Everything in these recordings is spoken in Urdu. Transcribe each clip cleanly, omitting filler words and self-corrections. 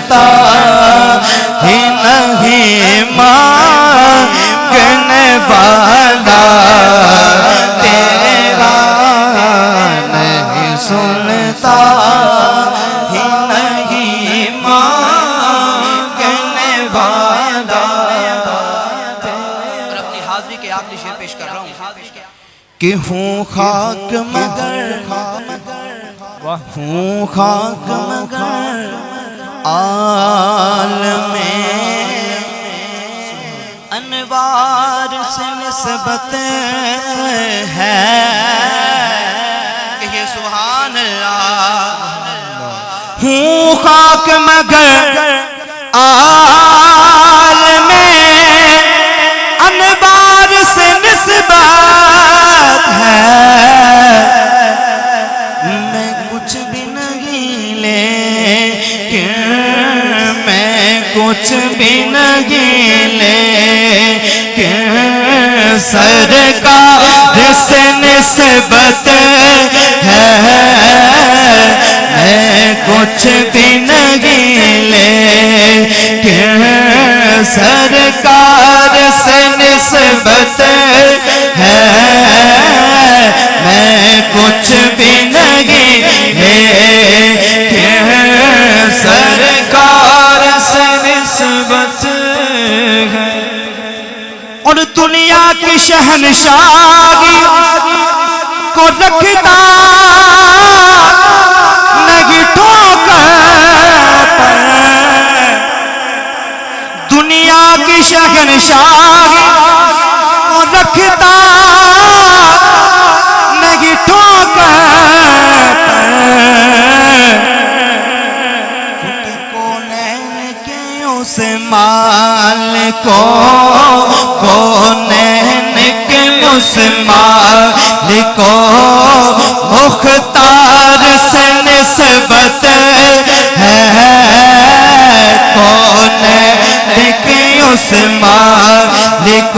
سنتا ہی نہیں مانگنے والا تیرا نہیں سنتا ہی نہیں مانگنے والا. اور اپنی حاضری کے آخری شعر پیش کر رہا ہوں کہ ہوں خاک مگر ہوں خاک مگر عالم انوار سے نسبت ہے. کہ سبحان اللہ. ہوں خاک مگر عالم انوار سے نسبت ہے. میں کچھ بھی نہیں لیکن میں کچھ بھی نہیں لیکن سرکار سے نسبت ہے. میں کچھ بھی نہیں لیکن سرکار سے نسبت ہے. میں کچھ بھی نہیں لیکن سرکار سے نسبت ہے. اور دنیا کی شہنشاہی کو رکھتا نہیں ٹھوکر پر. دنیا کی شہنشاہی کو رکھتا نہیں ٹھوکر پر. کونین کے اس مالک کونین کے اس مالک مختار سے نسبت ہے. کونین کے اس مالک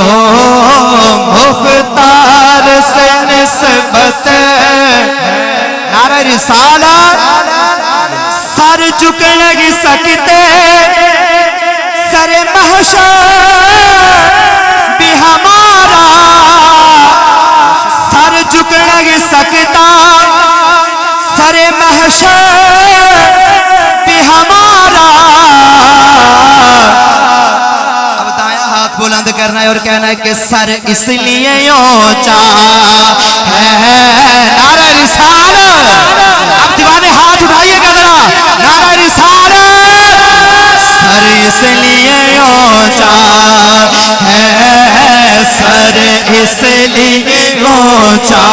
مختار سے نسبت ہے. نعرہ رسالت. سر جھک نہیں سکتے سر محشر بھی ہمارا. سر جھک نہیں سکتا سر محشر بھی ہمارا. اب دایاں ہاتھ بلند کرنا ہے اور کہنا ہے کہ سر اس لیے اونچا ہے. نعرہ رسالت. اب دیوانے ہاتھ اٹھائیے گا ذرا. نعرہ رسالت. سر اس لیے اونچا ہے. سر اس لیے اونچا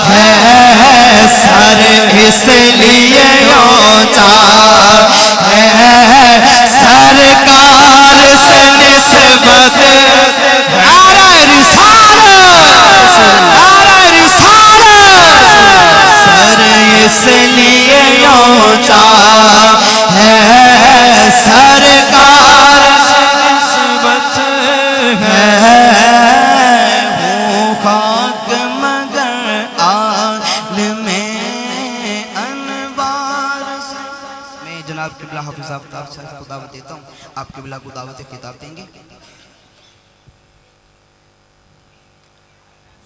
ہے. سر اس لیے اونچا ہے. سرکار سے نسبت. نعرہ رسالت. نعرہ رسالت. سر اس لیے اونچا ہے. سرکار سے نسبت ہے. ہوں خاک مگر عالم انوار سے. میں جناب قبلہ حافظ آفتاب صاحب کو دعوت دیتا ہوں. آپ قبلہ کو دعوت خطاب دیں گے.